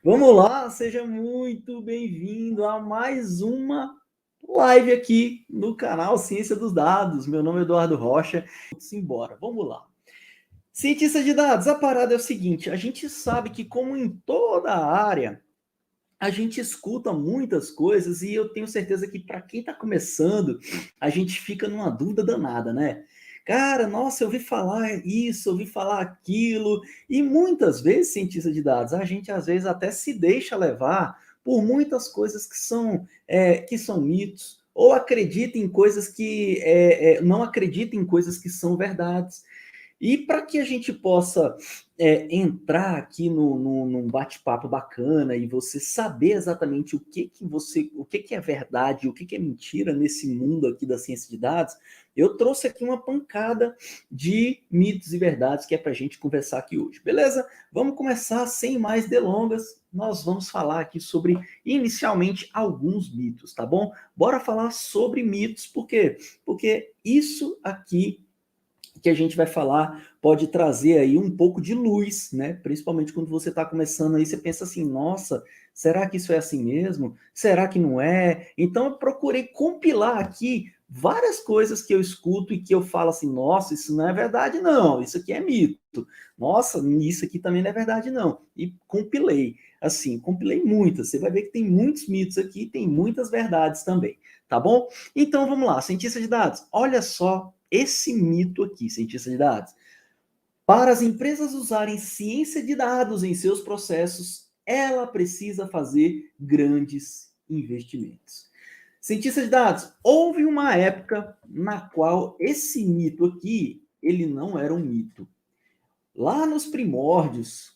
Vamos lá, seja muito bem-vindo a mais uma live aqui no canal Ciência dos Dados. Meu nome é Eduardo Rocha. Simbora, vamos lá. Cientista de dados, a parada é o seguinte: a gente sabe que, como em toda a área, a gente escuta muitas coisas e eu tenho certeza que para quem está começando, a gente fica numa dúvida danada, né? Cara, nossa, eu ouvi falar isso, eu ouvi falar aquilo, e muitas vezes, cientista de dados, a gente às vezes até se deixa levar por muitas coisas que são mitos, ou acredita em coisas que não acredita em coisas que são verdades. E para que a gente possa entrar aqui num bate-papo bacana e você saber exatamente o que é verdade, o que é mentira nesse mundo aqui da ciência de dados, eu trouxe aqui uma pancada de mitos e verdades que é para a gente conversar aqui hoje, beleza? Vamos começar sem mais delongas. Nós vamos falar aqui sobre, inicialmente, alguns mitos, tá bom? Bora falar sobre mitos, por quê? Porque isso aqui que a gente vai falar pode trazer aí um pouco de luz, né? Principalmente quando você está começando aí, você pensa assim, nossa, será que isso é assim mesmo? Será que não é? Então eu procurei compilar aqui várias coisas que eu escuto e que eu falo assim, nossa, isso não é verdade não, isso aqui é mito. Nossa, isso aqui também não é verdade não. E compilei, assim, compilei muitas. Você vai ver que tem muitos mitos aqui, tem muitas verdades também, tá bom? Então vamos lá, cientista de dados, olha só esse mito aqui, cientista de dados. Para as empresas usarem ciência de dados em seus processos, ela precisa fazer grandes investimentos. Cientista de dados, houve uma época na qual esse mito aqui, ele não era um mito. Lá nos primórdios,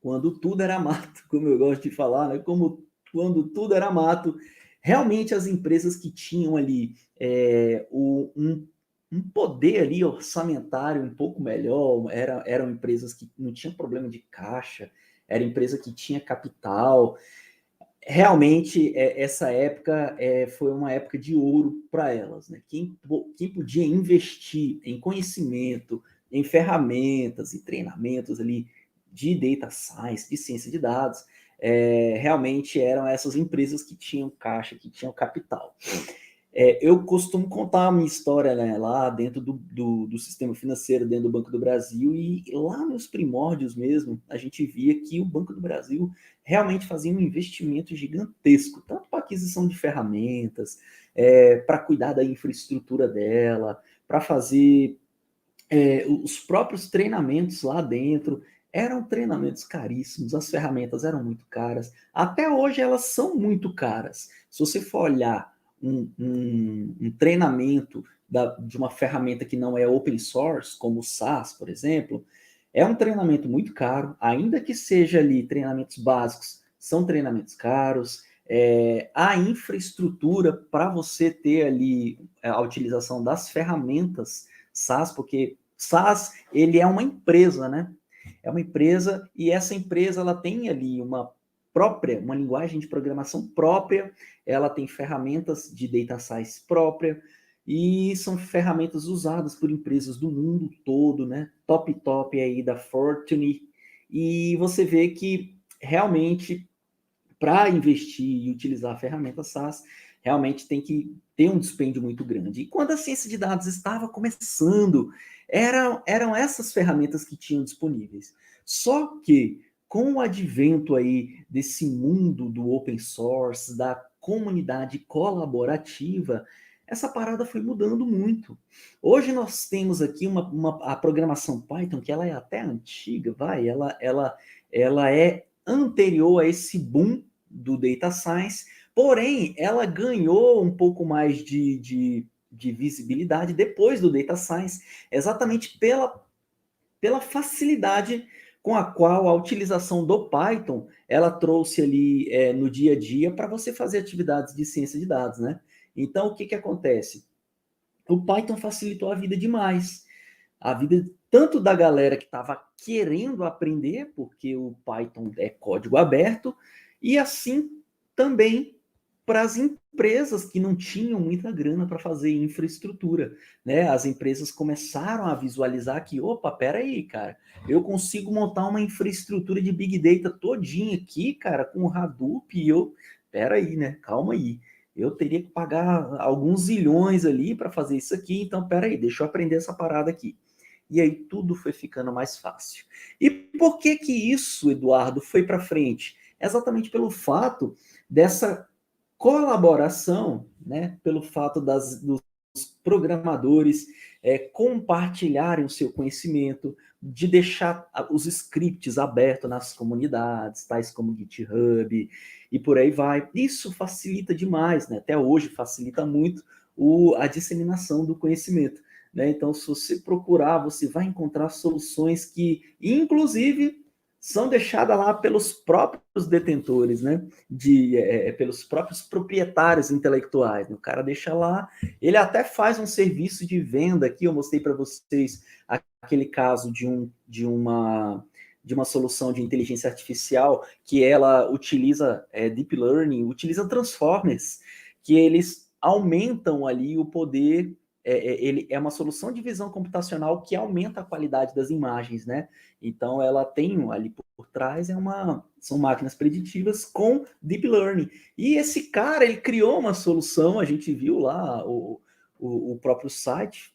quando tudo era mato, como eu gosto de falar, né? Quando tudo era mato, realmente as empresas que tinham ali um poder ali orçamentário um pouco melhor, eram empresas que não tinham problema de caixa, era empresa que tinha capital. Realmente, essa época foi uma época de ouro para elas. Né? Quem podia investir em conhecimento, em ferramentas e treinamentos ali de data science, de ciência de dados, realmente eram essas empresas que tinham caixa, que tinham capital. Eu costumo contar a minha história, né, lá dentro do sistema financeiro, dentro do Banco do Brasil, e lá nos primórdios mesmo, a gente via que o Banco do Brasil realmente fazia um investimento gigantesco, tanto para aquisição de ferramentas, para cuidar da infraestrutura dela, para fazer os próprios treinamentos lá dentro. Eram treinamentos caríssimos, as ferramentas eram muito caras, até hoje elas são muito caras. Se você for olhar um treinamento de uma ferramenta que não é open source, como o SAS, por exemplo, é um treinamento muito caro, ainda que seja ali treinamentos básicos, são treinamentos caros. A infraestrutura para você ter ali a utilização das ferramentas SAS, porque SAS ele é uma empresa, né? É uma empresa e essa empresa ela tem ali uma linguagem de programação própria, ela tem ferramentas de data science própria, e são ferramentas usadas por empresas do mundo todo, né? Top aí da Fortune, e você vê que realmente para investir e utilizar a ferramenta SaaS, realmente tem que ter um dispêndio muito grande. E quando a ciência de dados estava começando, eram essas ferramentas que tinham disponíveis. Só que com o advento aí desse mundo do open source, da comunidade colaborativa, essa parada foi mudando muito. Hoje nós temos aqui a programação Python, que ela é até antiga, ela é anterior a esse boom do Data Science, porém, ela ganhou um pouco mais de visibilidade depois do Data Science, exatamente pela facilidade com a qual a utilização do Python ela trouxe ali no dia a dia para você fazer atividades de ciência de dados, né? Então, o que acontece? O Python facilitou a vida demais. A vida tanto da galera que estava querendo aprender, porque o Python é código aberto, e assim também para as empresas que não tinham muita grana para fazer infraestrutura, né? As empresas começaram a visualizar que, opa, peraí, cara, eu consigo montar uma infraestrutura de Big Data todinha aqui, cara, com o Hadoop, e peraí, né? Calma aí. Eu teria que pagar alguns zilhões ali para fazer isso aqui, então peraí, deixa eu aprender essa parada aqui. E aí tudo foi ficando mais fácil. E por que que isso, Eduardo, foi para frente? Exatamente pelo fato dessa colaboração, né, pelo fato dos programadores compartilharem o seu conhecimento, de deixar os scripts abertos nas comunidades, tais como GitHub, e por aí vai. Isso facilita demais, né? Até hoje facilita muito a disseminação do conhecimento. Né? Então, se você procurar, você vai encontrar soluções que, inclusive, são deixadas lá pelos próprios detentores, né? Pelos próprios proprietários intelectuais. O cara deixa lá, ele até faz um serviço de venda aqui. Eu mostrei para vocês aquele caso de uma solução de inteligência artificial que ela utiliza deep learning, utiliza transformers, que eles aumentam ali o poder. Ele é uma solução de visão computacional que aumenta a qualidade das imagens, né? Então, ela tem ali por trás, são máquinas preditivas com deep learning. E esse cara, ele criou uma solução, a gente viu lá o próprio site.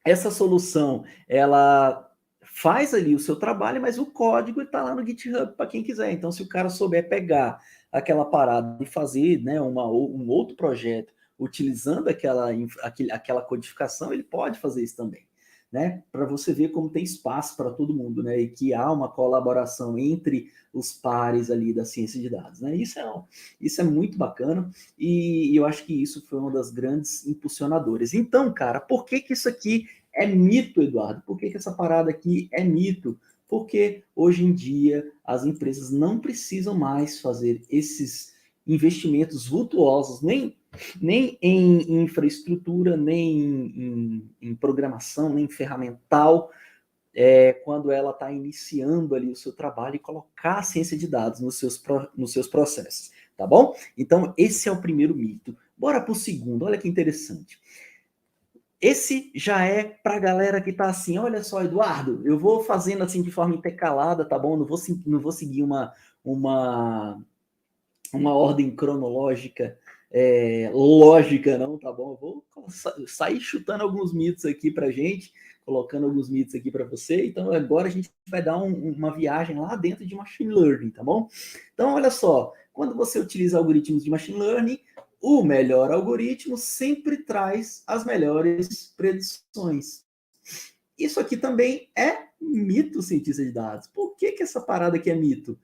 Essa solução, ela faz ali o seu trabalho, mas o código está lá no GitHub para quem quiser. Então, se o cara souber pegar aquela parada e fazer, né, um outro projeto utilizando aquela codificação, ele pode fazer isso também, né? Para você ver como tem espaço para todo mundo, né? E que há uma colaboração entre os pares ali da ciência de dados, né? Isso é muito bacana e eu acho que isso foi uma das grandes impulsionadoras. Então, cara, por que que isso aqui é mito, Eduardo? Por que que essa parada aqui é mito? Porque hoje em dia as empresas não precisam mais fazer esses investimentos vultuosos, nem em infraestrutura, nem em programação, nem em ferramental, quando ela está iniciando ali o seu trabalho e colocar a ciência de dados nos seus processos, tá bom? Então, esse é o primeiro mito. Bora para o segundo, olha que interessante. Esse já é para a galera que está assim, olha só, Eduardo, eu vou fazendo assim de forma intercalada, tá bom? Não vou seguir uma ordem cronológica lógica, não, tá bom? Eu vou sair chutando alguns mitos aqui para gente, colocando alguns mitos aqui para você. Então, agora a gente vai dar uma viagem lá dentro de Machine Learning, tá bom? Então, olha só, quando você utiliza algoritmos de Machine Learning, o melhor algoritmo sempre traz as melhores predições. Isso aqui também é mito, cientista de dados. Por que essa parada aqui é mito?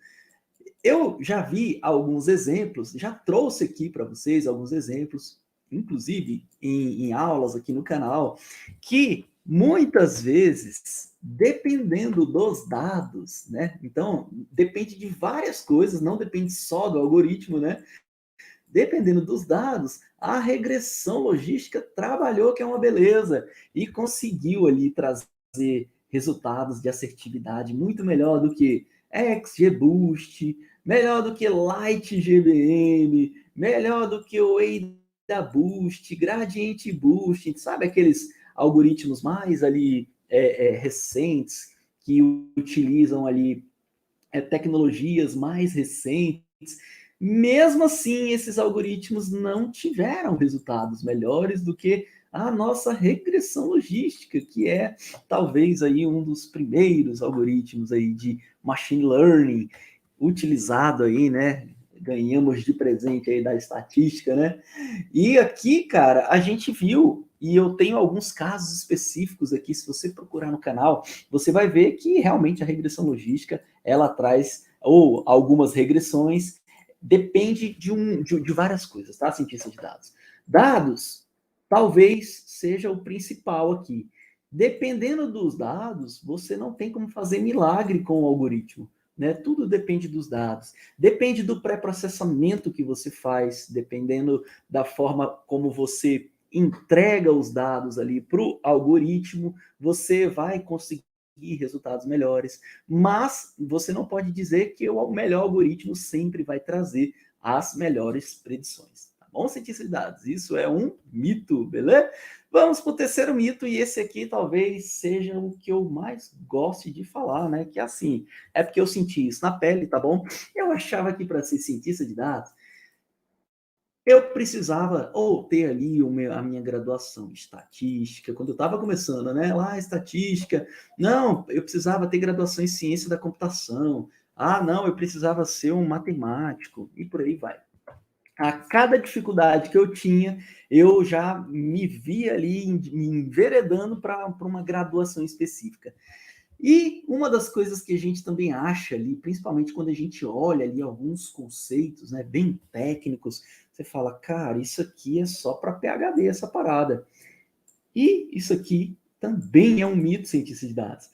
Eu já vi alguns exemplos, já trouxe aqui para vocês alguns exemplos, inclusive em aulas aqui no canal, que muitas vezes, dependendo dos dados, né? Então, depende de várias coisas, não depende só do algoritmo, né? Dependendo dos dados, a regressão logística trabalhou, que é uma beleza, e conseguiu ali trazer resultados de assertividade muito melhor do que XGBoost, melhor do que LightGBM, melhor do que o AdaBoost, Gradient Boost, sabe aqueles algoritmos mais ali recentes que utilizam ali tecnologias mais recentes. Mesmo assim, esses algoritmos não tiveram resultados melhores do que a nossa regressão logística, que é talvez aí um dos primeiros algoritmos aí de machine learning utilizado aí, né? Ganhamos de presente aí da estatística, né? E aqui, cara, a gente viu, e eu tenho alguns casos específicos aqui, se você procurar no canal, você vai ver que realmente a regressão logística, ela traz, ou algumas regressões, depende de várias coisas, tá, cientista de dados? Dados, talvez seja o principal aqui. Dependendo dos dados, você não tem como fazer milagre com o algoritmo. Né? Tudo depende dos dados. Depende do pré-processamento que você faz, dependendo da forma como você entrega os dados ali para o algoritmo, você vai conseguir resultados melhores. Mas você não pode dizer que o melhor algoritmo sempre vai trazer as melhores predições. Tá bom, cientista de dados? Isso é um mito, beleza? Vamos para o terceiro mito, e esse aqui talvez seja o que eu mais gosto de falar, né? Que é assim, é porque eu senti isso na pele, tá bom? Eu achava que para ser cientista de dados, eu precisava ou ter ali a minha graduação em estatística, quando eu estava começando, né? Lá, estatística. Não, eu precisava ter graduação em ciência da computação. Ah, não, eu precisava ser um matemático, e por aí vai. A cada dificuldade que eu tinha, eu já me via ali me enveredando para uma graduação específica. E uma das coisas que a gente também acha ali, principalmente quando a gente olha ali alguns conceitos, né, bem técnicos, você fala, cara, isso aqui é só para PhD essa parada. E isso aqui também é um mito, cientista de dados.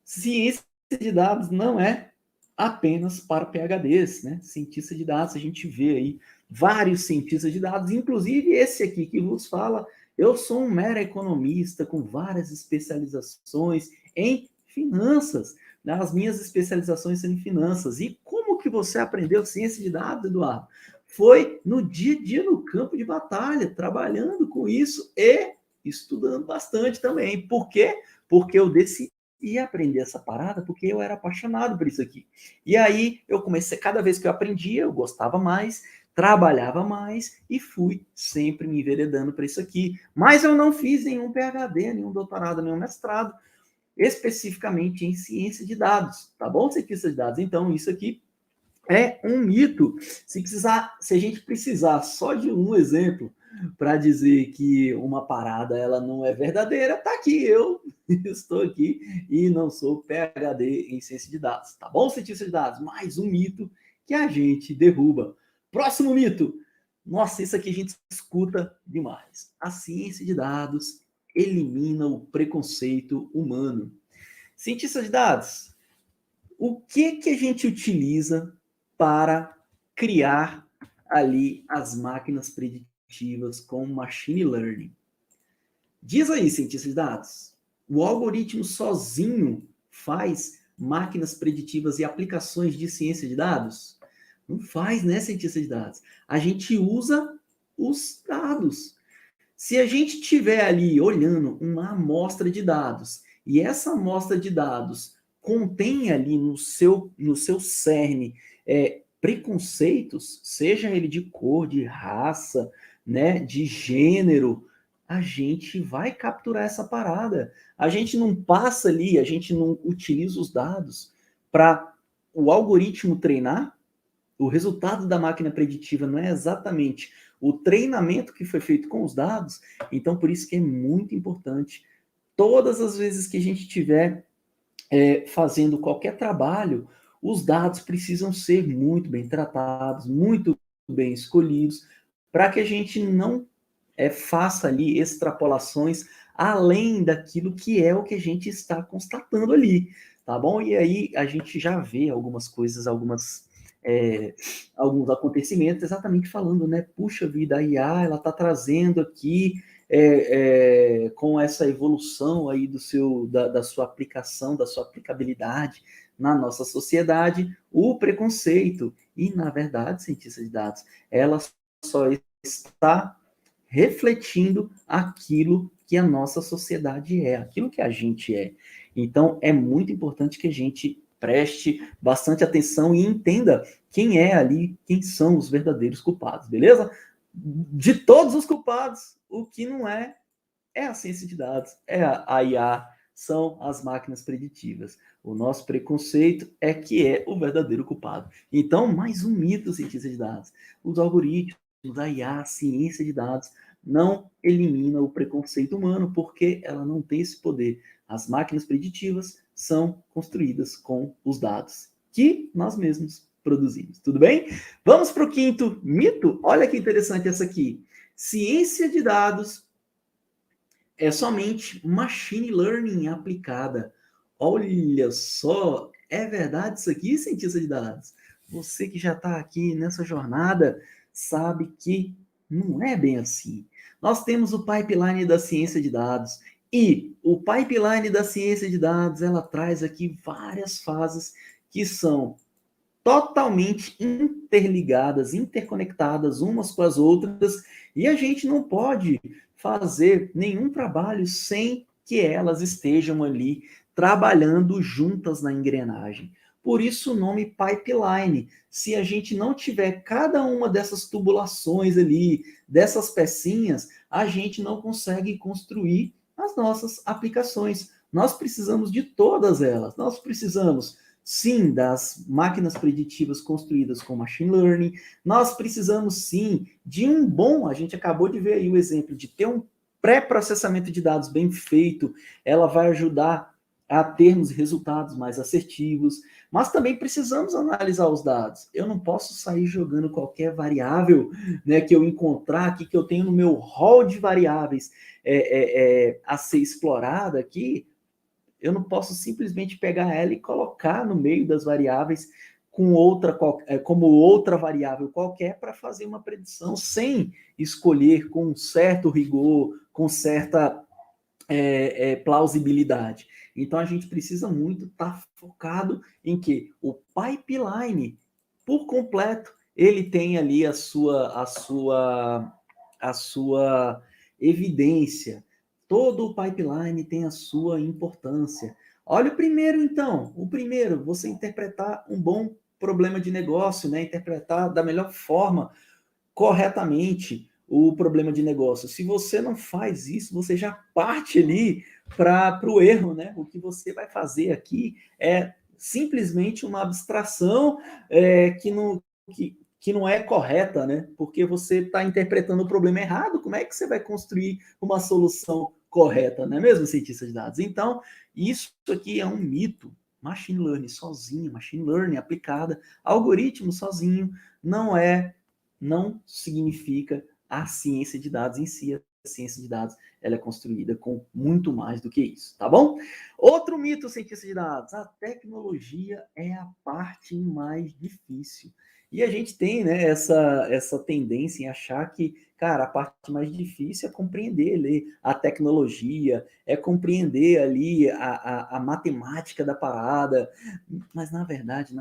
Ciência de dados não é apenas para PhDs, né? Cientista de dados, a gente vê aí vários cientistas de dados, inclusive esse aqui que vos fala, eu sou um mero economista com várias especializações em finanças. Né? As minhas especializações são em finanças. E como que você aprendeu ciência de dados, Eduardo? Foi no dia a dia, no campo de batalha, trabalhando com isso e estudando bastante também. Por quê? Porque eu decidi aprender essa parada porque eu era apaixonado por isso aqui. E aí eu comecei, cada vez que eu aprendia, eu gostava mais, trabalhava mais e fui sempre me enveredando para isso aqui. Mas eu não fiz nenhum PhD, nenhum doutorado, nenhum mestrado, especificamente em ciência de dados, tá bom, cientista de dados? Então, isso aqui é um mito. Se a gente precisar só de um exemplo para dizer que uma parada ela não é verdadeira, tá aqui, eu estou aqui e não sou PhD em ciência de dados, tá bom, cientista de dados? Mais um mito que a gente derruba. Próximo mito. Nossa, isso aqui a gente escuta demais. A ciência de dados elimina o preconceito humano. Cientista de dados, o que a gente utiliza para criar ali as máquinas preditivas com machine learning? Diz aí, cientista de dados, o algoritmo sozinho faz máquinas preditivas e aplicações de ciência de dados? Não faz, né, cientista de dados? A gente usa os dados. Se a gente tiver ali olhando uma amostra de dados e essa amostra de dados contém ali no seu cerne preconceitos, seja ele de cor, de raça, né, de gênero, a gente vai capturar essa parada. A gente não passa ali, a gente não utiliza os dados para o algoritmo treinar. O resultado da máquina preditiva não é exatamente o treinamento que foi feito com os dados, então por isso que é muito importante, todas as vezes que a gente estiver fazendo qualquer trabalho, os dados precisam ser muito bem tratados, muito bem escolhidos, para que a gente não faça ali extrapolações além daquilo que é o que a gente está constatando ali, tá bom? E aí a gente já vê algumas coisas, alguns acontecimentos exatamente falando, né? Puxa vida, a IA, ela está trazendo aqui com essa evolução aí da sua aplicação, da sua aplicabilidade na nossa sociedade, o preconceito. E, na verdade, cientista de dados, ela só está refletindo aquilo que a nossa sociedade é, aquilo que a gente é. Então, é muito importante que a gente preste bastante atenção e entenda quem é ali, quem são os verdadeiros culpados, beleza? De todos os culpados, o que não é a ciência de dados, é a IA, são as máquinas preditivas. O nosso preconceito é que é o verdadeiro culpado. Então, mais um mito, cientista de dados. Os algoritmos, a IA, a ciência de dados, não elimina o preconceito humano porque ela não tem esse poder. As máquinas preditivas são construídas com os dados que nós mesmos produzimos. Tudo bem? Vamos para o quinto mito? Olha que interessante essa aqui. Ciência de dados é somente machine learning aplicada. Olha só, é verdade isso aqui, cientista de dados? Você que já está aqui nessa jornada sabe que não é bem assim. Nós temos o pipeline da ciência de dados e o pipeline da ciência de dados ela traz aqui várias fases que são totalmente interligadas, interconectadas umas com as outras, e a gente não pode fazer nenhum trabalho sem que elas estejam ali trabalhando juntas na engrenagem. Por isso o nome pipeline. Se a gente não tiver cada uma dessas tubulações ali, dessas pecinhas, a gente não consegue construir as nossas aplicações. Nós precisamos de todas elas. Nós precisamos, sim, das máquinas preditivas construídas com machine learning. Nós precisamos, sim, de um bom, a gente acabou de ver aí o exemplo de ter um pré-processamento de dados bem feito, ela vai ajudar a termos resultados mais assertivos, mas também precisamos analisar os dados. Eu não posso sair jogando qualquer variável, né, que eu encontrar aqui, que eu tenho no meu hall de variáveis a ser explorada aqui. Eu não posso simplesmente pegar ela e colocar no meio das variáveis com outra, como outra variável qualquer para fazer uma predição sem escolher com um certo rigor, com certa plausibilidade. Então a gente precisa muito estar focado em que o pipeline, por completo, ele tem ali a sua evidência. Todo o pipeline tem a sua importância. Olha o primeiro, então. O primeiro, você interpretar um bom problema de negócio, né? Interpretar da melhor forma, corretamente, o problema de negócio. Se você não faz isso, você já parte ali para o erro, né? O que você vai fazer aqui é simplesmente uma abstração que não é correta, né? Porque você está interpretando o problema errado. Como é que você vai construir uma solução correta, não é mesmo, cientista de dados? Então, isso aqui é um mito. Machine learning sozinho, machine learning aplicada, algoritmo sozinho, não significa a ciência de dados em si. A ciência de dados ela é construída com muito mais do que isso, tá bom? Outro mito, cientista de dados: a tecnologia é a parte mais difícil. E a gente tem, né, essa tendência em achar que, cara, a parte mais difícil é compreender ali a tecnologia, é compreender ali a matemática da parada. Mas, na verdade,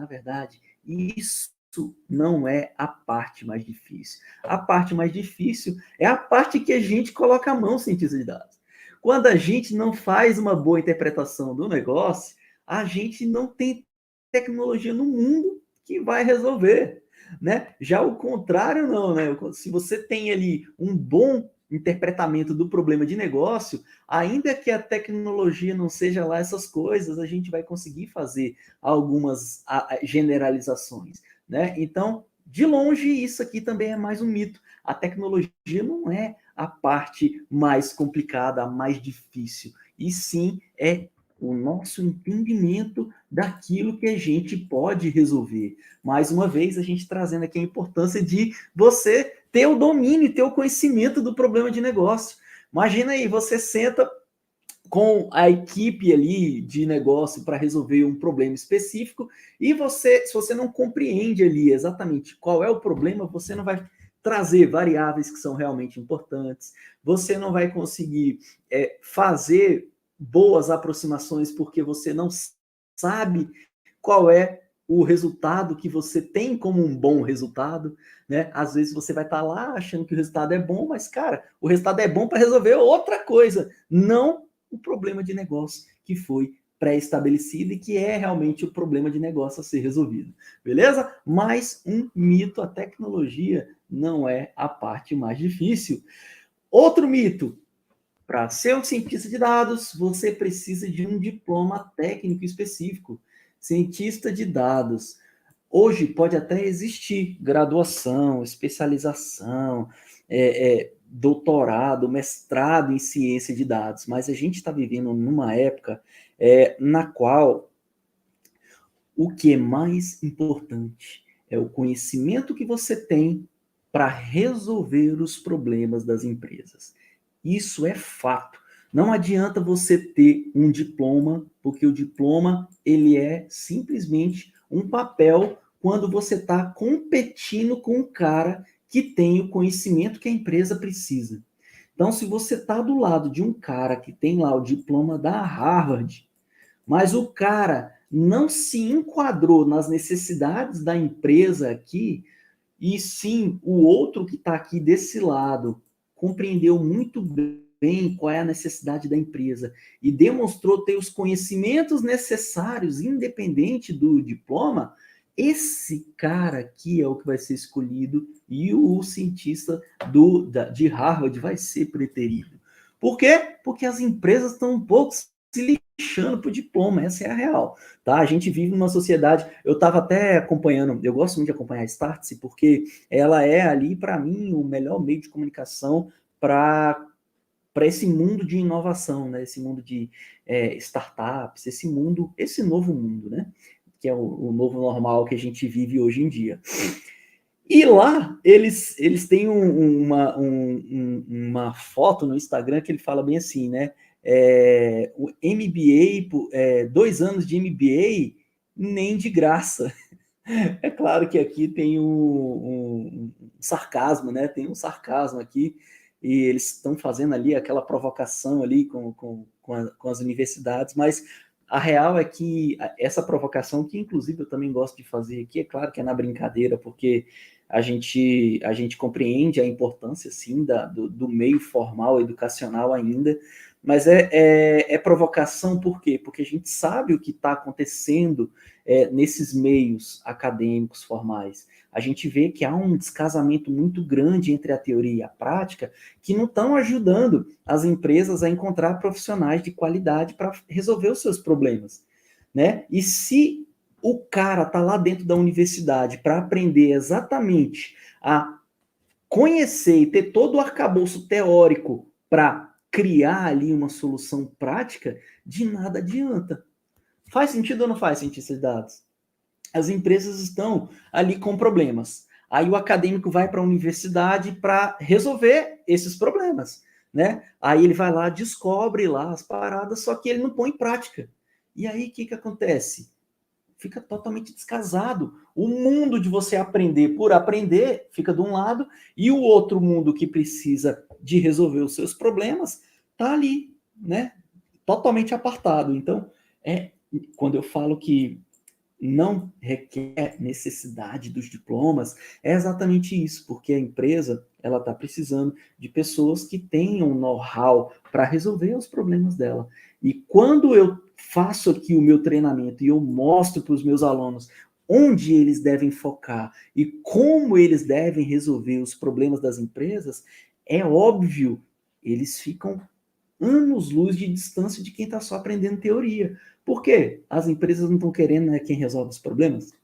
isso não é a parte mais difícil. A parte mais difícil é a parte que a gente coloca a mão, cientista de dados. Quando a gente não faz uma boa interpretação do negócio, a gente não tem tecnologia no mundo que vai resolver, né? Já o contrário não, né? Se você tem ali um bom interpretamento do problema de negócio, ainda que a tecnologia não seja lá essas coisas, a gente vai conseguir fazer algumas generalizações, né? Então, de longe, isso aqui também é mais um mito. A tecnologia não é a parte mais complicada, a mais difícil, e sim é o nosso entendimento daquilo que a gente pode resolver. Mais uma vez, a gente trazendo aqui a importância de você ter o domínio, ter o conhecimento do problema de negócio. Imagina aí, você senta com a equipe ali de negócio para resolver um problema específico e se você não compreende ali exatamente qual é o problema, você não vai trazer variáveis que são realmente importantes, você não vai conseguir fazer boas aproximações porque você não sabe qual é o resultado que você tem como um bom resultado, né? Às vezes você vai estar lá achando que o resultado é bom, mas, cara, o resultado é bom para resolver outra coisa, não o problema de negócio que foi pré-estabelecido e que é realmente o problema de negócio a ser resolvido. Beleza? Mais um mito: a tecnologia não é a parte mais difícil. Outro mito: para ser um cientista de dados, você precisa de um diploma técnico específico. Cientista de dados. Hoje pode até existir graduação, especialização, doutorado, mestrado em ciência de dados, mas a gente está vivendo numa época na qual o que é mais importante é o conhecimento que você tem para resolver os problemas das empresas. Isso é fato. Não adianta você ter um diploma, porque o diploma ele é simplesmente um papel quando você está competindo com um cara que tem o conhecimento que a empresa precisa. Então, se você está do lado de um cara que tem lá o diploma da Harvard, mas o cara não se enquadrou nas necessidades da empresa aqui, e sim o outro que está aqui desse lado compreendeu muito bem qual é a necessidade da empresa e demonstrou ter os conhecimentos necessários, independente do diploma, esse cara aqui é o que vai ser escolhido e o cientista de Harvard vai ser preterido. Por quê? Porque as empresas estão um pouco se lixando para o diploma, essa é a real. Tá? A gente vive numa sociedade, eu estava até acompanhando, eu gosto muito de acompanhar a Startse, porque ela é ali, para mim, o melhor meio de comunicação para esse mundo de inovação, né? Esse mundo de startups, esse novo mundo, né? Que é o novo normal que a gente vive hoje em dia. E lá, eles têm uma foto no Instagram que ele fala bem assim, né? O MBA, 2 anos de MBA, nem de graça. É claro que aqui tem um sarcasmo, né? Tem um sarcasmo aqui, e eles estão fazendo ali aquela provocação ali com as universidades, mas a real é que essa provocação, que inclusive eu também gosto de fazer aqui, é claro que é na brincadeira, porque a gente compreende a importância, sim, do meio formal educacional ainda, mas é provocação por quê? Porque a gente sabe o que está acontecendo nesses meios acadêmicos formais. A gente vê que há um descasamento muito grande entre a teoria e a prática, que não estão ajudando as empresas a encontrar profissionais de qualidade para resolver os seus problemas, né? E se o cara está lá dentro da universidade para aprender exatamente a conhecer e ter todo o arcabouço teórico para criar ali uma solução prática, de nada adianta. Faz sentido ou não faz, cientista de dados? As empresas estão ali com problemas. Aí o acadêmico vai para a universidade para resolver esses problemas, né? Aí ele vai lá, descobre lá as paradas, só que ele não põe em prática. E aí o que acontece? Fica totalmente descasado. O mundo de você aprender por aprender fica de um lado, e o outro mundo que precisa de resolver os seus problemas tá ali, né? Totalmente apartado. Então, quando eu falo que não requer necessidade dos diplomas, é exatamente isso, porque a empresa ela está precisando de pessoas que tenham know-how para resolver os problemas dela. E quando eu faço aqui o meu treinamento e eu mostro para os meus alunos onde eles devem focar e como eles devem resolver os problemas das empresas, é óbvio, eles ficam anos-luz de distância de quem está só aprendendo teoria. Por quê? As empresas não estão querendo, né, quem resolve os problemas,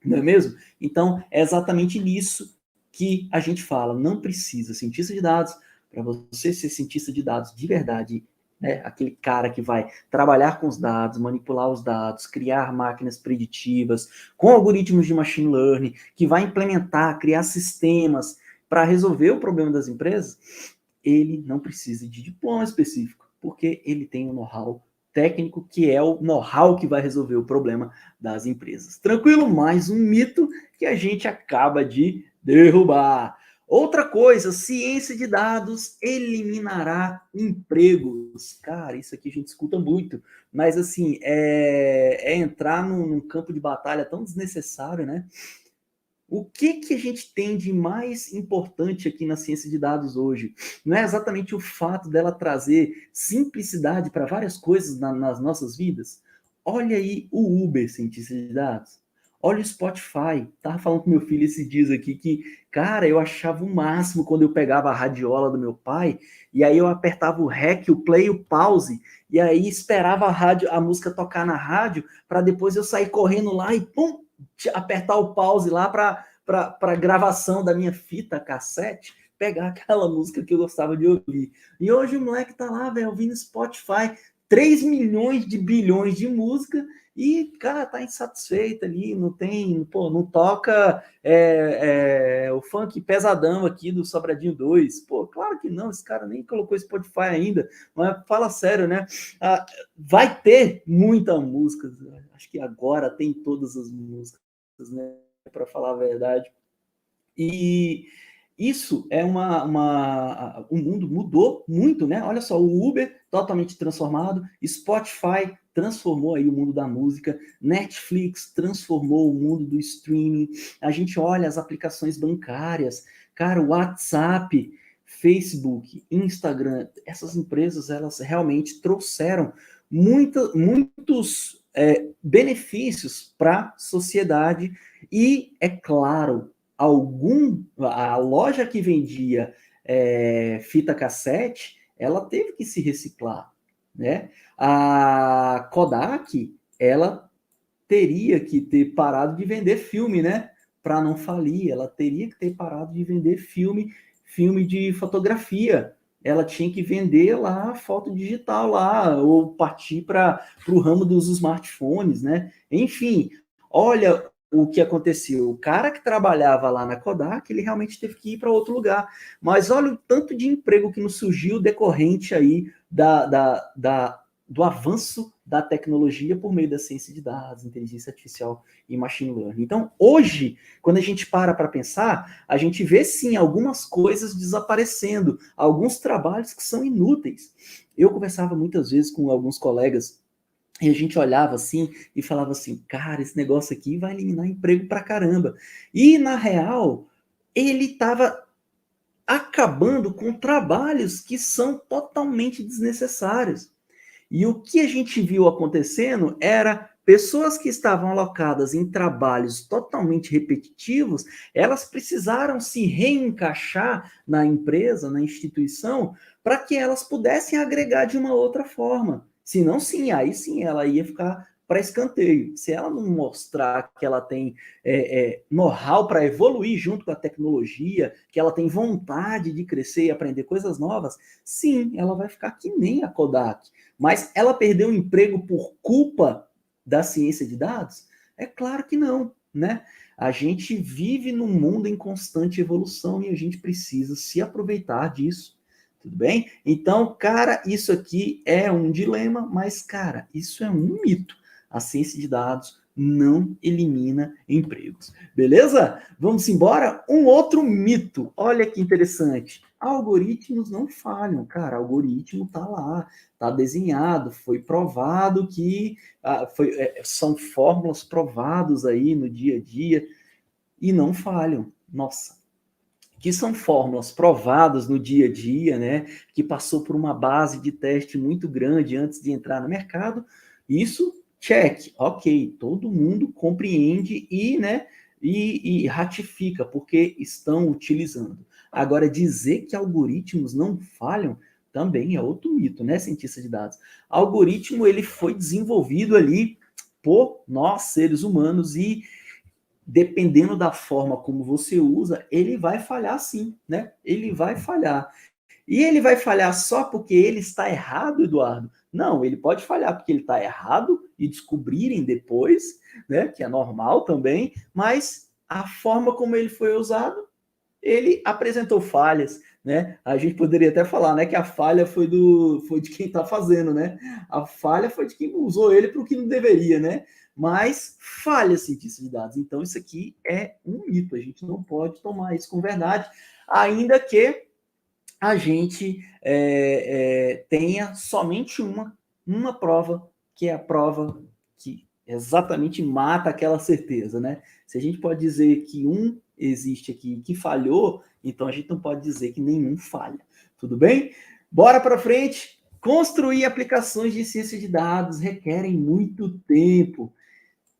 não é mesmo? Então, é exatamente nisso que a gente fala. Não precisa cientista de dados, para você ser cientista de dados de verdade, né, aquele cara que vai trabalhar com os dados, manipular os dados, criar máquinas preditivas, com algoritmos de machine learning, que vai implementar, criar sistemas para resolver o problema das empresas, ele não precisa de diploma específico, porque ele tem um know-how técnico, que é o know-how que vai resolver o problema das empresas. Tranquilo? Mais um mito que a gente acaba de derrubar. Outra coisa, ciência de dados eliminará empregos. Cara, isso aqui a gente escuta muito, mas assim, é entrar num campo de batalha tão desnecessário, né? O que a gente tem de mais importante aqui na ciência de dados hoje? Não é exatamente o fato dela trazer simplicidade para várias coisas nas nossas vidas? Olha aí o Uber, cientista de dados. Olha o Spotify. Tava falando com meu filho esses dias aqui que, cara, eu achava o máximo quando eu pegava a radiola do meu pai e aí eu apertava o REC, o play, o pause e aí esperava a música tocar na rádio para depois eu sair correndo lá e pum, apertar o pause lá para gravação da minha fita cassete, pegar aquela música que eu gostava de ouvir. E hoje o moleque tá lá, velho, ouvindo Spotify, 3 milhões de bilhões de música e, cara, tá insatisfeito ali, não tem, pô, não toca o funk pesadão aqui do Sobradinho 2. Pô, claro que não, esse cara nem colocou Spotify ainda, mas fala sério, né? Vai ter muita música, acho que agora tem todas as músicas, né, para falar a verdade. E isso é o mundo mudou muito, né? Olha só, o Uber totalmente transformado, Spotify transformou aí o mundo da música, Netflix transformou o mundo do streaming, a gente olha as aplicações bancárias, cara, o WhatsApp, Facebook, Instagram, essas empresas, elas realmente trouxeram muitos benefícios para a sociedade e, é claro, a loja que vendia fita cassete, ela teve que se reciclar, né? A Kodak, ela teria que ter parado de vender filme, né? Para não falir, ela teria que ter parado de vender filme de fotografia. Ela tinha que vender lá foto digital lá, ou partir para o ramo dos smartphones, né? Enfim, olha o que aconteceu. O cara que trabalhava lá na Kodak, ele realmente teve que ir para outro lugar. Mas olha o tanto de emprego que nos surgiu decorrente aí do avanço da tecnologia por meio da ciência de dados, inteligência artificial e machine learning. Então, hoje, quando a gente para pensar, a gente vê sim algumas coisas desaparecendo, alguns trabalhos que são inúteis. Eu conversava muitas vezes com alguns colegas e a gente olhava assim e falava assim, cara, esse negócio aqui vai eliminar emprego pra caramba. E, na real, ele estava acabando com trabalhos que são totalmente desnecessários. E o que a gente viu acontecendo era pessoas que estavam alocadas em trabalhos totalmente repetitivos, elas precisaram se reencaixar na empresa, na instituição, para que elas pudessem agregar de uma outra forma. Senão, sim, aí sim ela ia ficar para escanteio. Se ela não mostrar que ela tem know-how para evoluir junto com a tecnologia, que ela tem vontade de crescer e aprender coisas novas, sim, ela vai ficar que nem a Kodak. Mas ela perdeu o emprego por culpa da ciência de dados? É claro que não, né? A gente vive num mundo em constante evolução e a gente precisa se aproveitar disso, tudo bem? Então, cara, isso aqui é um dilema, mas, cara, isso é um mito. A ciência de dados não elimina empregos, beleza? Vamos embora? Um outro mito, olha que interessante. Algoritmos não falham, cara, algoritmo tá lá, tá desenhado, foi provado que são fórmulas provadas aí no dia a dia e não falham. Nossa, que são fórmulas provadas no dia a dia, né? Que passou por uma base de teste muito grande antes de entrar no mercado. Isso, check, ok, todo mundo compreende e ratifica porque estão utilizando. Agora, dizer que algoritmos não falham também é outro mito, né, cientista de dados? Algoritmo, ele foi desenvolvido ali por nós, seres humanos, e dependendo da forma como você usa, ele vai falhar sim, né? Ele vai falhar. E ele vai falhar só porque ele está errado, Eduardo? Não, ele pode falhar porque ele está errado e descobrirem depois, né? Que é normal também, mas a forma como ele foi usado, ele apresentou falhas, né? A gente poderia até falar, né, que a falha foi de quem está fazendo, né? A falha foi de quem usou ele para o que não deveria, né? Mas falha cientista de dados. Então isso aqui é um mito. A gente não pode tomar isso com verdade, ainda que a gente tenha somente uma prova, que é a prova que exatamente mata aquela certeza, né? Se a gente pode dizer que um existe aqui que falhou, então a gente não pode dizer que nenhum falha. Tudo bem? Bora para frente. Construir aplicações de ciência de dados requerem muito tempo.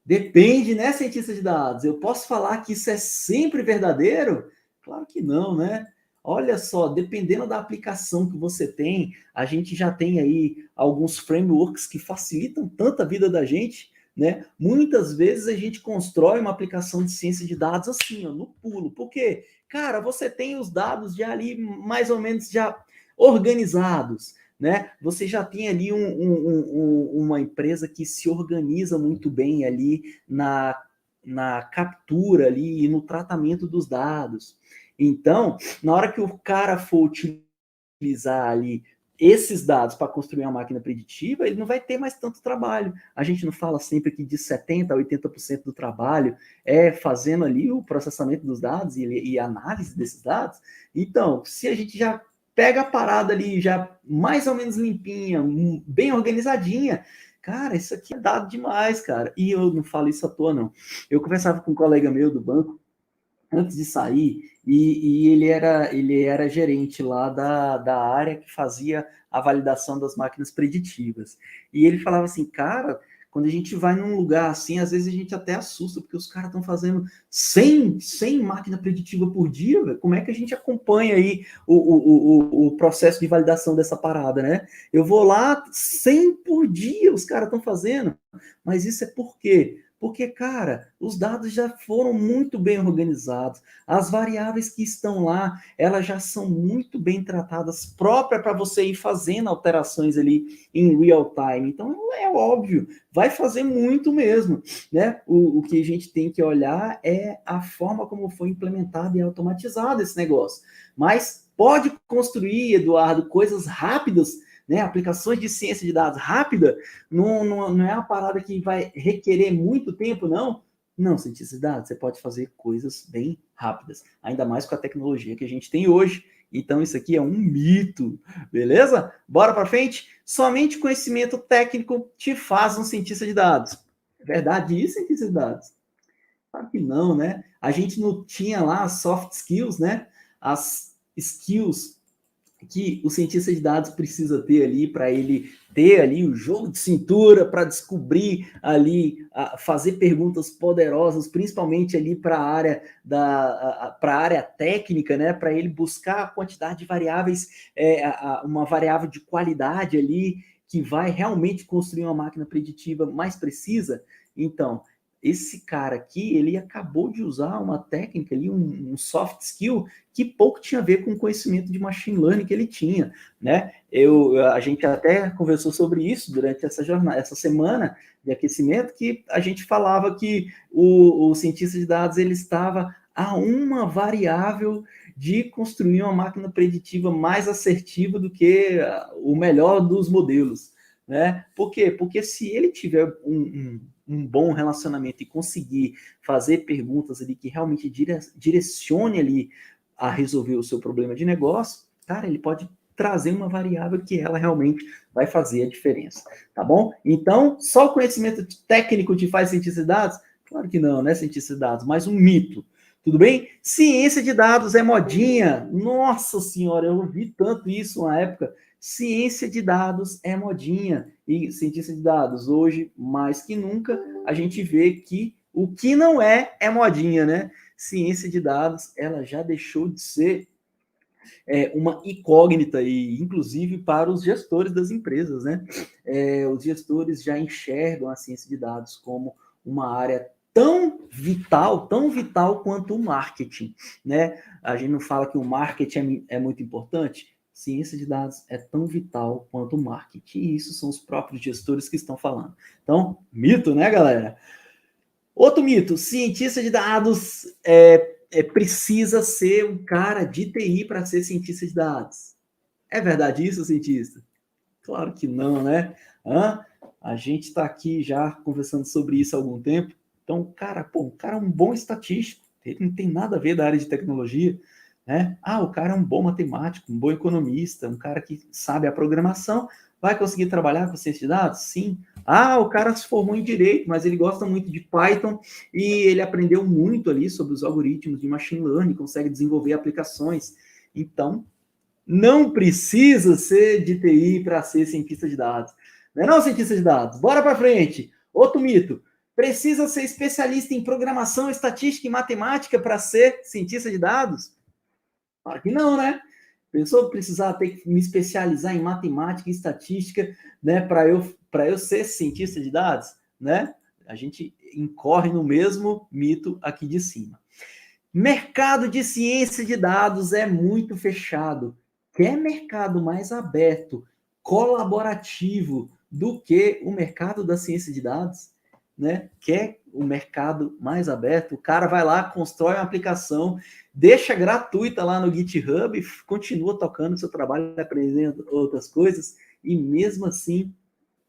Depende, né, cientista de dados? Eu posso falar que isso é sempre verdadeiro? Claro que não, né? Olha só, dependendo da aplicação que você tem, a gente já tem aí alguns frameworks que facilitam tanto a vida da gente, né? Muitas vezes a gente constrói uma aplicação de ciência de dados assim, ó, no pulo. Por quê? Cara, você tem os dados já ali mais ou menos já organizados, né? Você já tem ali uma empresa que se organiza muito bem ali na captura ali e no tratamento dos dados. Então, na hora que o cara for utilizar ali esses dados para construir uma máquina preditiva, ele não vai ter mais tanto trabalho. A gente não fala sempre que de 70% a 80% do trabalho é fazendo ali o processamento dos dados e análise desses dados. Então, se a gente já pega a parada ali já mais ou menos limpinha, bem organizadinha, cara, isso aqui é dado demais, cara. E eu não falo isso à toa, não. Eu conversava com um colega meu do banco, antes de sair, e ele era gerente lá da área que fazia a validação das máquinas preditivas. E ele falava assim, cara, quando a gente vai num lugar assim, às vezes a gente até assusta, porque os caras estão fazendo 100 máquina preditiva por dia, véio. Como é que a gente acompanha aí o processo de validação dessa parada, né? Eu vou lá, 100 por dia os caras estão fazendo, mas isso é por quê? Porque, cara, os dados já foram muito bem organizados, as variáveis que estão lá, elas já são muito bem tratadas, própria para você ir fazendo alterações ali em real time. Então, é óbvio, vai fazer muito mesmo, né? O que a gente tem que olhar é a forma como foi implementado e automatizado esse negócio. Mas pode construir, Eduardo, coisas rápidas, né, aplicações de ciência de dados rápida, não é uma parada que vai requerer muito tempo, não. Não, cientista de dados, você pode fazer coisas bem rápidas, ainda mais com a tecnologia que a gente tem hoje. Então, isso aqui é um mito, beleza? Bora para frente? Somente conhecimento técnico te faz um cientista de dados. É verdade isso, cientista de dados? Claro que não, né? A gente não tinha lá as soft skills, né? As skills que o cientista de dados precisa ter ali para ele ter ali o jogo de cintura para descobrir ali, fazer perguntas poderosas, principalmente ali para a área técnica, né? Para ele buscar a quantidade de variáveis, uma variável de qualidade ali que vai realmente construir uma máquina preditiva mais precisa. Então, esse cara aqui, ele acabou de usar uma técnica ali, um soft skill, que pouco tinha a ver com o conhecimento de machine learning que ele tinha, né? A gente até conversou sobre isso durante essa jornada, essa semana de aquecimento, que a gente falava que o cientista de dados, ele estava a uma variável de construir uma máquina preditiva mais assertiva do que o melhor dos modelos, né? Por quê? Porque se ele tiver um bom relacionamento e conseguir fazer perguntas ali que realmente direcione ali a resolver o seu problema de negócio, cara, ele pode trazer uma variável que ela realmente vai fazer a diferença, tá bom? Então, só o conhecimento técnico te faz cientista de dados? Claro que não, né, cientista de dados, mas um mito. Tudo bem? Ciência de dados é modinha. Nossa senhora, eu ouvi tanto isso na época. Ciência de dados é modinha. E cientista de dados, hoje, mais que nunca, a gente vê que o que não é modinha, né? Ciência de dados, ela já deixou de ser uma incógnita, e inclusive para os gestores das empresas, né? Os gestores já enxergam a ciência de dados como uma área tão vital quanto o marketing, né? A gente não fala que o marketing é muito importante. Ciência de dados é tão vital quanto o marketing, e isso são os próprios gestores que estão falando. Então, mito, né, galera? Outro mito, cientista de dados precisa ser um cara de TI para ser cientista de dados. É verdade isso, cientista? Claro que não, né? A gente está aqui já conversando sobre isso há algum tempo. Então, o cara é um bom estatístico, ele não tem nada a ver da área de tecnologia, né? O cara é um bom matemático, um bom economista, um cara que sabe a programação, vai conseguir trabalhar com ciência de dados? Sim. O cara se formou em Direito, mas ele gosta muito de Python e ele aprendeu muito ali sobre os algoritmos de machine learning, consegue desenvolver aplicações. Então, não precisa ser de TI para ser cientista de dados. Não é não, cientista de dados? Bora para frente. Outro mito. Precisa ser especialista em programação, estatística e matemática para ser cientista de dados? Claro que não, né? Pensou precisar ter que me especializar em matemática e estatística, né, para eu ser cientista de dados, né? A gente incorre no mesmo mito aqui de cima. Mercado de ciência de dados é muito fechado. Quer mercado mais aberto, colaborativo do que o mercado da ciência de dados, né? Quer o mercado mais aberto? O cara vai lá, constrói uma aplicação, deixa gratuita lá no GitHub, continua tocando seu trabalho, aprendendo outras coisas, e mesmo assim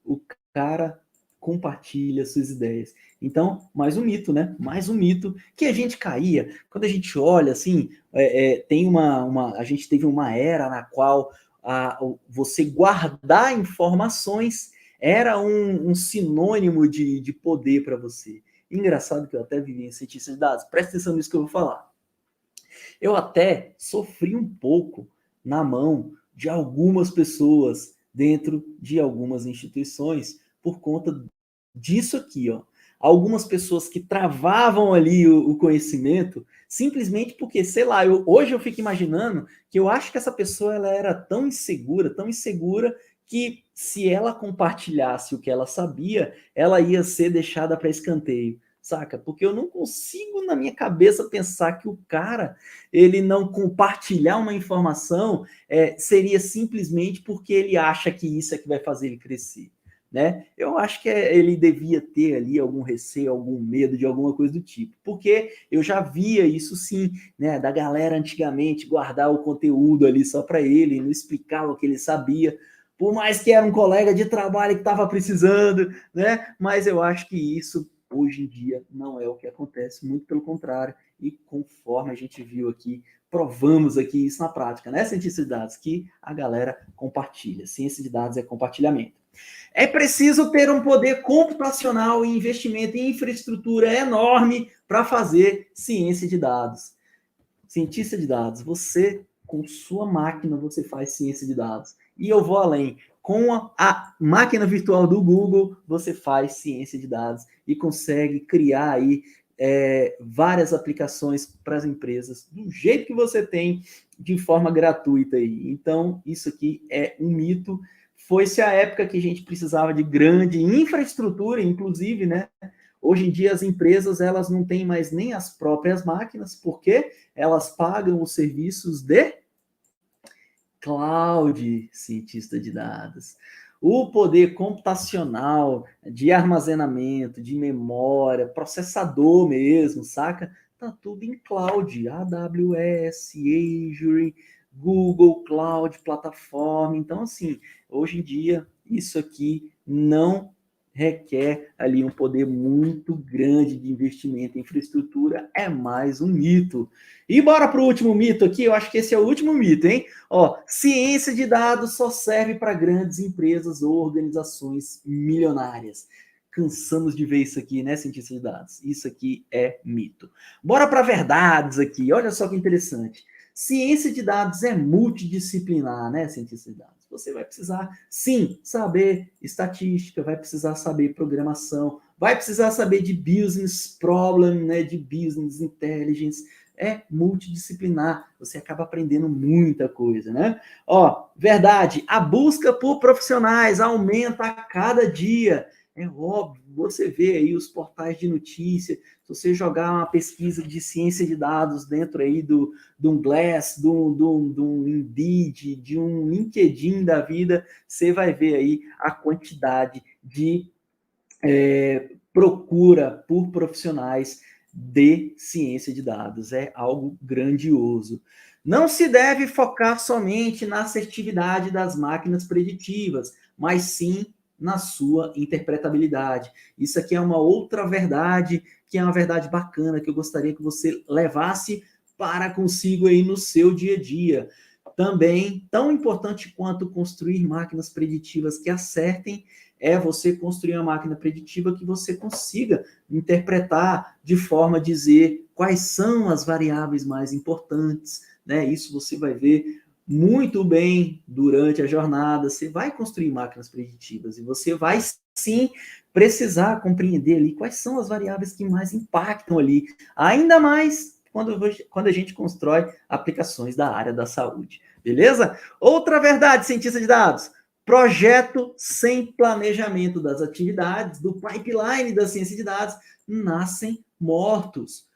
o cara compartilha suas ideias. Então, mais um mito, né? Mais um mito que a gente caía. Quando a gente olha, assim, tem a gente teve uma era na qual você guardar informações era um sinônimo de poder para você. Engraçado que eu até vivi em cientista de dados. Presta atenção nisso que eu vou falar. Eu até sofri um pouco na mão de algumas pessoas dentro de algumas instituições por conta disso aqui, ó. Algumas pessoas que travavam ali o conhecimento simplesmente porque, sei lá, hoje eu fico imaginando que eu acho que essa pessoa ela era tão insegura que se ela compartilhasse o que ela sabia, ela ia ser deixada para escanteio, saca? Porque eu não consigo na minha cabeça pensar que o cara ele não compartilhar uma informação seria simplesmente porque ele acha que isso é que vai fazer ele crescer. Né? Eu acho que ele devia ter ali algum receio, algum medo de alguma coisa do tipo, porque eu já via isso sim, né, da galera antigamente guardar o conteúdo ali só para ele, não explicar o que ele sabia, por mais que era um colega de trabalho que estava precisando, né? Mas eu acho que isso hoje em dia não é o que acontece, muito pelo contrário, e conforme a gente viu aqui, provamos aqui isso na prática, né, cientista de dados, que a galera compartilha. Ciência de dados é compartilhamento. É preciso ter um poder computacional e investimento em infraestrutura enorme para fazer ciência de dados. Cientista de dados, você, com sua máquina, você faz ciência de dados. E eu vou além. Com a máquina virtual do Google, você faz ciência de dados e consegue criar aí várias aplicações para as empresas do jeito que você tem, de forma gratuita aí. Então, isso aqui é um mito. Foi-se a época que a gente precisava de grande infraestrutura, inclusive, né? Hoje em dia as empresas elas não têm mais nem as próprias máquinas, porque elas pagam os serviços de cloud, cientista de dados. O poder computacional, de armazenamento, de memória, processador mesmo, saca? Tá tudo em cloud, AWS, Azure, Google Cloud, plataforma. Então, assim, hoje em dia, isso aqui não requer ali um poder muito grande de investimento em infraestrutura, é mais um mito. E bora para o último mito aqui, eu acho que esse é o último mito, hein? Ó, ciência de dados só serve para grandes empresas ou organizações milionárias. Cansamos de ver isso aqui, né, cientista de dados? Isso aqui é mito. Bora para verdades aqui, olha só que interessante. Ciência de dados é multidisciplinar, né, cientista de dados? Você vai precisar, sim, saber estatística, vai precisar saber programação, vai precisar saber de business problem, né, de business intelligence, é multidisciplinar, você acaba aprendendo muita coisa, né? Ó, verdade, a busca por profissionais aumenta a cada dia. É óbvio, você vê aí os portais de notícia, se você jogar uma pesquisa de ciência de dados dentro aí de um Glass, de um Indeed, de um LinkedIn da vida, você vai ver aí a quantidade de procura por profissionais de ciência de dados. É algo grandioso. Não se deve focar somente na assertividade das máquinas preditivas, mas sim na sua interpretabilidade. Isso aqui é uma outra verdade, que é uma verdade bacana, que eu gostaria que você levasse para consigo aí no seu dia a dia. Também, tão importante quanto construir máquinas preditivas que acertem, é você construir uma máquina preditiva que você consiga interpretar de forma a dizer quais são as variáveis mais importantes, né? Isso você vai ver muito bem durante a jornada. Você vai construir máquinas preditivas e você vai sim precisar compreender ali quais são as variáveis que mais impactam ali, ainda mais quando a gente constrói aplicações da área da saúde. Beleza? Outra verdade, cientista de dados. Projeto sem planejamento das atividades do pipeline da ciência de dados nascem mortos.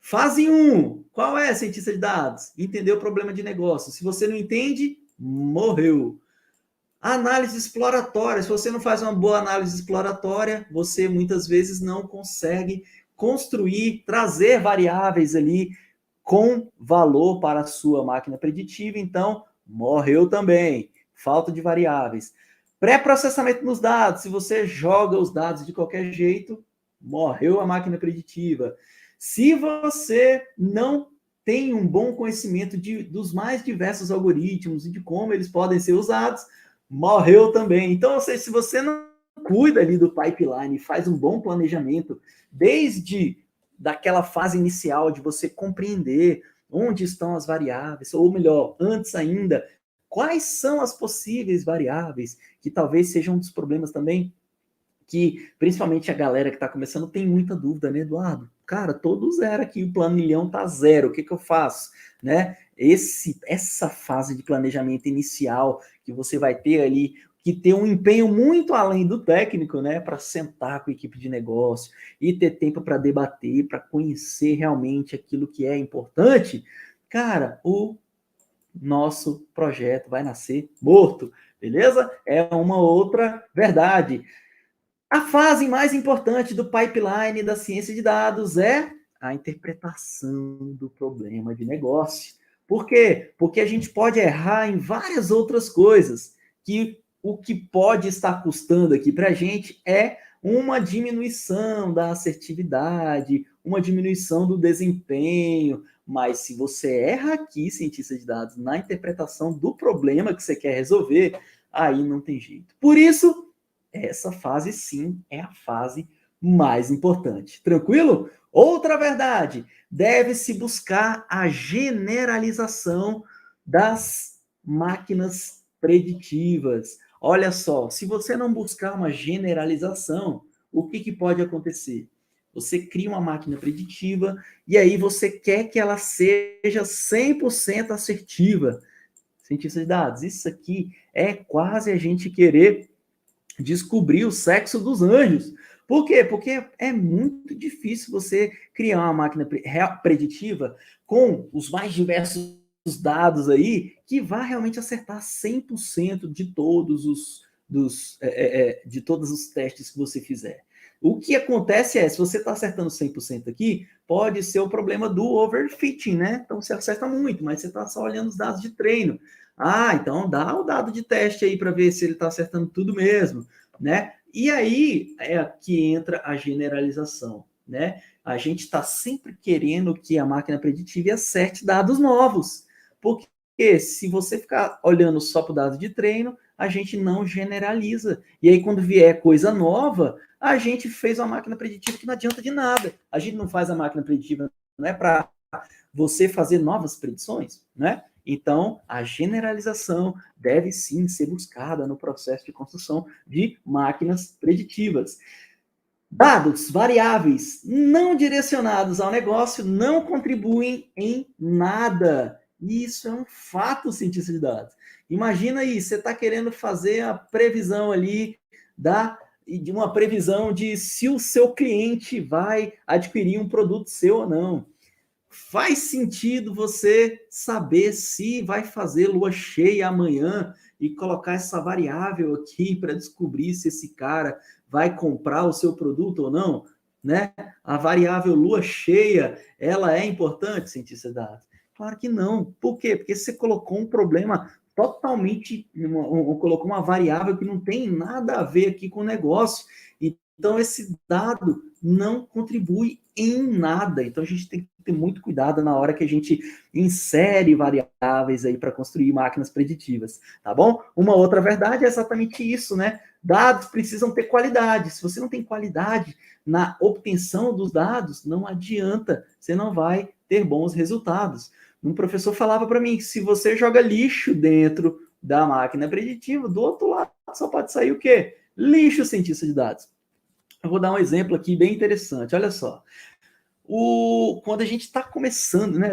Fase 1. Qual é, cientista de dados? Entender o problema de negócio. Se você não entende, morreu. Análise exploratória. Se você não faz uma boa análise exploratória, você muitas vezes não consegue construir, trazer variáveis ali com valor para a sua máquina preditiva, então morreu também. Falta de variáveis. Pré-processamento dos dados. Se você joga os dados de qualquer jeito, morreu a máquina preditiva. Se você não tem um bom conhecimento dos mais diversos algoritmos e de como eles podem ser usados, morreu também. Então, ou seja, se você não cuida ali do pipeline, faz um bom planejamento, desde daquela fase inicial de você compreender onde estão as variáveis, ou melhor, antes ainda, quais são as possíveis variáveis, que talvez sejam um dos problemas também, que principalmente a galera que está começando tem muita dúvida, né, Eduardo? Cara, todo zero aqui, o planilhão tá zero, o que eu faço? Né? Essa fase de planejamento inicial que você vai ter ali, que ter um empenho muito além do técnico, né, para sentar com a equipe de negócio e ter tempo para debater, para conhecer realmente aquilo que é importante, cara, o nosso projeto vai nascer morto, beleza? É uma outra verdade. A fase mais importante do pipeline da ciência de dados é a interpretação do problema de negócio. Por quê? Porque a gente pode errar em várias outras coisas, que o que pode estar custando aqui para a gente é uma diminuição da assertividade, uma diminuição do desempenho, mas se você erra aqui, cientista de dados, na interpretação do problema que você quer resolver, aí não tem jeito. Por isso, essa fase sim é a fase mais importante. Tranquilo? Outra verdade, deve-se buscar a generalização das máquinas preditivas. Olha só, se você não buscar uma generalização, o que pode acontecer? Você cria uma máquina preditiva e aí você quer que ela seja 100% assertiva. Cientista de dados, isso aqui é quase a gente querer descobrir o sexo dos anjos. Por quê? Porque é muito difícil você criar uma máquina preditiva com os mais diversos dados aí que vá realmente acertar 100% de todos de todos os testes que você fizer. O que acontece é, se você está acertando 100% aqui, pode ser o problema do overfitting, né? Então você acerta muito, mas você está só olhando os dados de treino. Ah, então dá o dado de teste aí para ver se ele está acertando tudo mesmo, né? E aí é que entra a generalização, né? A gente está sempre querendo que a máquina preditiva acerte dados novos, porque se você ficar olhando só para o dado de treino, a gente não generaliza. E aí quando vier coisa nova, a gente fez uma máquina preditiva que não adianta de nada. A gente não faz a máquina preditiva, não é para você fazer novas predições, né? Então, a generalização deve sim ser buscada no processo de construção de máquinas preditivas. Dados variáveis não direcionados ao negócio não contribuem em nada. Isso é um fato, cientista de dados. Imagina aí, você está querendo fazer a previsão ali de uma previsão de se o seu cliente vai adquirir um produto seu ou não. Faz sentido você saber se vai fazer lua cheia amanhã e colocar essa variável aqui para descobrir se esse cara vai comprar o seu produto ou não, né? A variável lua cheia, ela é importante, cientista de dados? Claro que não. Por quê? Porque você colocou um problema totalmente, colocou uma variável que não tem nada a ver aqui com o negócio. Então, esse dado não contribui em nada. Então, a gente tem que ter muito cuidado na hora que a gente insere variáveis aí para construir máquinas preditivas, tá bom? Uma outra verdade é exatamente isso, né? Dados precisam ter qualidade. Se você não tem qualidade na obtenção dos dados, não adianta, você não vai ter bons resultados. Um professor falava para mim que se você joga lixo dentro da máquina preditiva, do outro lado só pode sair o quê? Lixo, cientista de dados. Eu vou dar um exemplo aqui bem interessante. Olha só. Quando a gente está começando, né?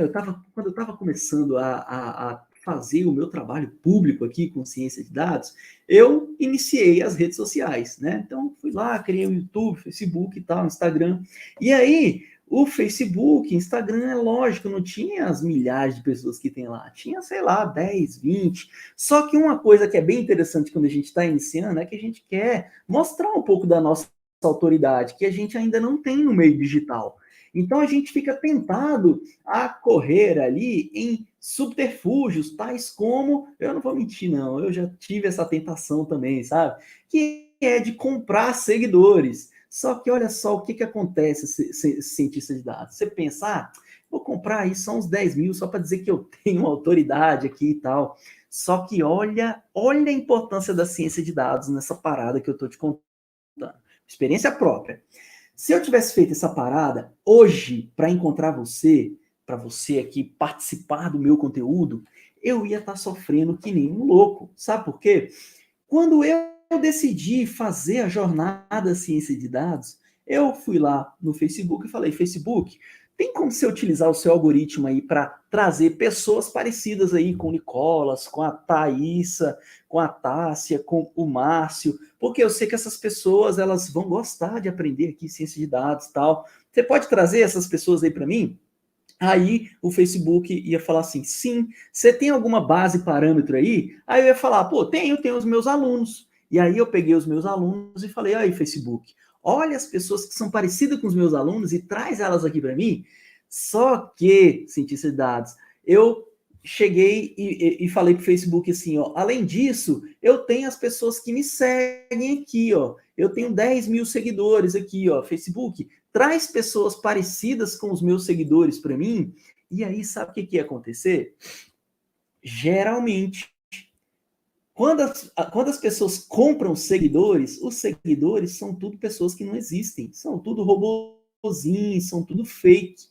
Quando eu estava começando a fazer o meu trabalho público aqui com ciência de dados, eu iniciei as redes sociais, né? Então, fui lá, criei o YouTube, Facebook e tal, Instagram. E aí, o Facebook, Instagram, é lógico, não tinha as milhares de pessoas que tem lá. Tinha, sei lá, 10, 20. Só que uma coisa que é bem interessante quando a gente está iniciando é que a gente quer mostrar um pouco da nossa autoridade, que a gente ainda não tem no meio digital. Então a gente fica tentado a correr ali em subterfúgios, tais como, eu não vou mentir não, eu já tive essa tentação também, sabe? Que é de comprar seguidores. Só que olha só o que acontece, cientista de dados. Você pensa, vou comprar aí só uns 10 mil, só para dizer que eu tenho autoridade aqui e tal. Só que olha a importância da ciência de dados nessa parada que eu estou te contando. Experiência própria. Se eu tivesse feito essa parada, hoje, para encontrar você, para você aqui participar do meu conteúdo, eu ia estar sofrendo que nem um louco. Sabe por quê? Quando eu decidi fazer a jornada Ciência de Dados, eu fui lá no Facebook e falei, Facebook, tem como você utilizar o seu algoritmo aí para trazer pessoas parecidas aí com o Nicolas, com a Thaísa, com a Tássia, com o Márcio, porque eu sei que essas pessoas elas vão gostar de aprender aqui ciência de dados e tal. Você pode trazer essas pessoas aí para mim? Aí o Facebook ia falar assim, sim, você tem alguma base parâmetro aí? Aí eu ia falar, pô, tenho os meus alunos. E aí eu peguei os meus alunos e falei, aí Facebook, olha as pessoas que são parecidas com os meus alunos e traz elas aqui para mim. Só que, cientista de dados, eu cheguei e falei para o Facebook assim, ó, além disso, eu tenho as pessoas que me seguem aqui, ó, eu tenho 10 mil seguidores aqui, ó, Facebook, traz pessoas parecidas com os meus seguidores para mim, e aí sabe o que ia acontecer? Geralmente, quando as pessoas compram seguidores, os seguidores são tudo pessoas que não existem, são tudo robozinhos, são tudo fake.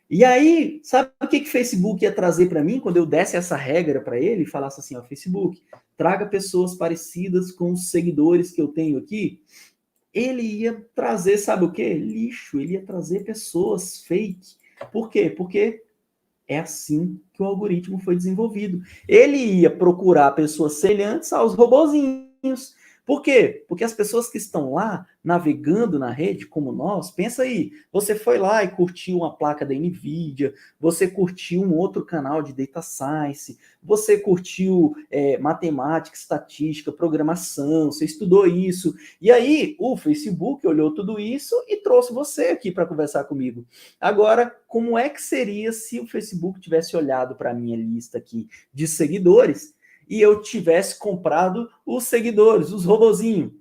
E aí, sabe o que o Facebook ia trazer para mim quando eu desse essa regra para ele e falasse assim, ó, Facebook, traga pessoas parecidas com os seguidores que eu tenho aqui? Ele ia trazer, sabe o quê? Lixo, ele ia trazer pessoas fake. Por quê? Porque é assim que o algoritmo foi desenvolvido. Ele ia procurar pessoas semelhantes aos robozinhos. Por quê? Porque as pessoas que estão lá navegando na rede, como nós, pensa aí, você foi lá e curtiu uma placa da NVIDIA, você curtiu um outro canal de Data Science, você curtiu matemática, estatística, programação, você estudou isso, e aí o Facebook olhou tudo isso e trouxe você aqui para conversar comigo. Agora, como é que seria se o Facebook tivesse olhado para a minha lista aqui de seguidores e eu tivesse comprado os seguidores, os robozinhos?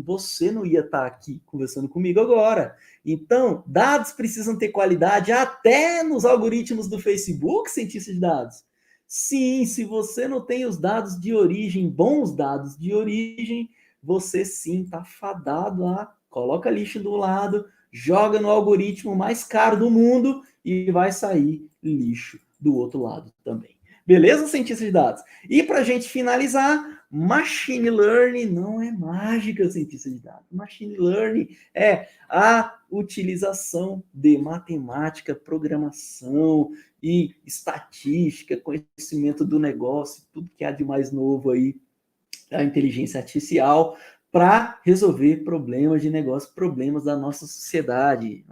Você não ia estar aqui conversando comigo agora. Então, dados precisam ter qualidade até nos algoritmos do Facebook, cientista de dados. Sim, se você não tem os dados de origem, bons dados de origem, você sim está fadado a coloca lixo do lado, joga no algoritmo mais caro do mundo e vai sair lixo do outro lado também. Beleza, cientista de dados? E para a gente finalizar, Machine Learning não é mágica, cientista de dados. Machine Learning é a utilização de matemática, programação e estatística, conhecimento do negócio, tudo que há de mais novo aí, a inteligência artificial, para resolver problemas de negócio, problemas da nossa sociedade.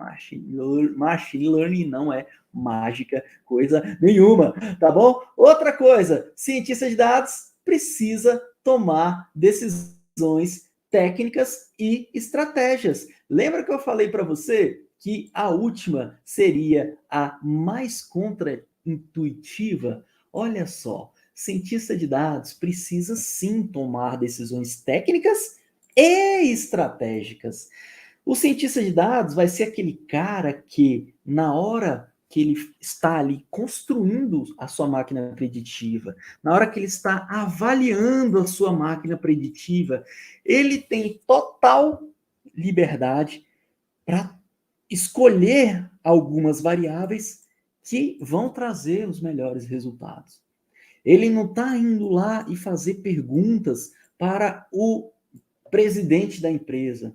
Machine Learning não é mágica, coisa nenhuma, tá bom? Outra coisa, cientista de dados precisa tomar decisões técnicas e estratégias. Lembra que eu falei para você que a última seria a mais contraintuitiva? Olha só, cientista de dados precisa sim tomar decisões técnicas e estratégicas. O cientista de dados vai ser aquele cara que, na hora que ele está ali construindo a sua máquina preditiva, na hora que ele está avaliando a sua máquina preditiva, ele tem total liberdade para escolher algumas variáveis que vão trazer os melhores resultados. Ele não está indo lá e fazer perguntas para o presidente da empresa,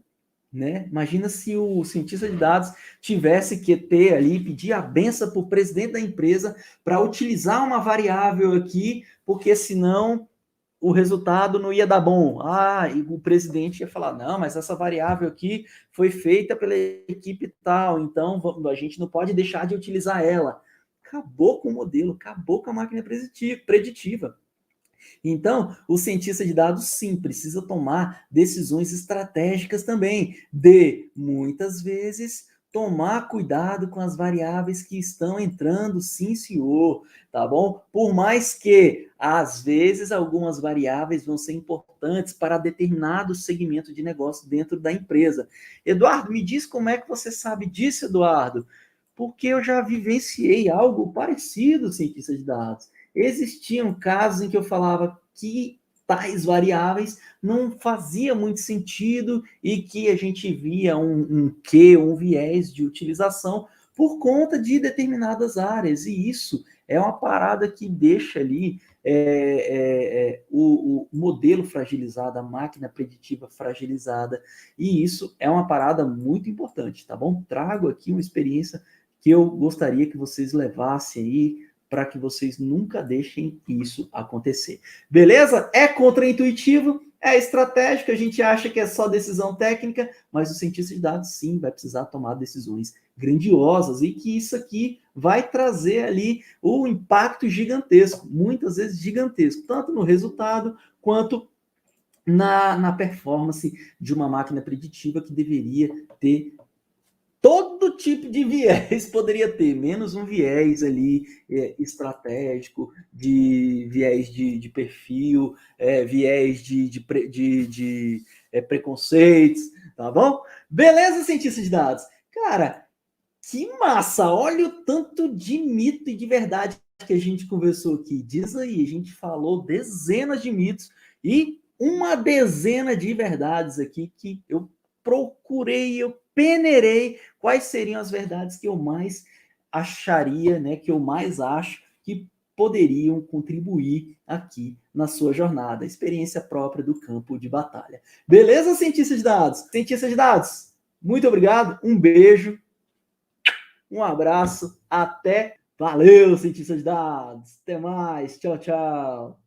né? Imagina se o cientista de dados tivesse que ter ali, pedir a benção para o presidente da empresa para utilizar uma variável aqui, porque senão o resultado não ia dar bom. Ah, e o presidente ia falar, não, mas essa variável aqui foi feita pela equipe tal, então a gente não pode deixar de utilizar ela. Acabou com o modelo, acabou com a máquina preditiva. Então, o cientista de dados, sim, precisa tomar decisões estratégicas também, de, muitas vezes, tomar cuidado com as variáveis que estão entrando, sim, senhor, tá bom? Por mais que, às vezes, algumas variáveis vão ser importantes para determinado segmento de negócio dentro da empresa. Eduardo, me diz como é que você sabe disso, Eduardo? porque eu já vivenciei algo parecido, cientista de dados. Existiam casos em que eu falava que tais variáveis não fazia muito sentido e que a gente via um viés de utilização por conta de determinadas áreas. E isso é uma parada que deixa ali o modelo fragilizado, a máquina preditiva fragilizada. E isso é uma parada muito importante, tá bom? Trago aqui uma experiência que eu gostaria que vocês levassem aí para que vocês nunca deixem isso acontecer. Beleza? É contraintuitivo, é estratégico, a gente acha que é só decisão técnica, mas o cientista de dados, sim, vai precisar tomar decisões grandiosas e que isso aqui vai trazer ali um impacto gigantesco, muitas vezes gigantesco, tanto no resultado quanto na performance de uma máquina preditiva que deveria ter todo tipo de viés, poderia ter, menos um viés ali estratégico, de viés de perfil, viés de preconceitos, tá bom? Beleza, cientista de dados? Cara, que massa! Olha o tanto de mito e de verdade que a gente conversou aqui. Diz aí, a gente falou dezenas de mitos e uma dezena de verdades aqui que eu procurei, eu peneirei quais seriam as verdades que eu mais acharia, né, que eu mais acho que poderiam contribuir aqui na sua jornada, experiência própria do campo de batalha. Beleza, cientista de dados? Cientista de dados, muito obrigado, um beijo. Um abraço, até. Valeu, cientista de dados. Até mais. Tchau, tchau.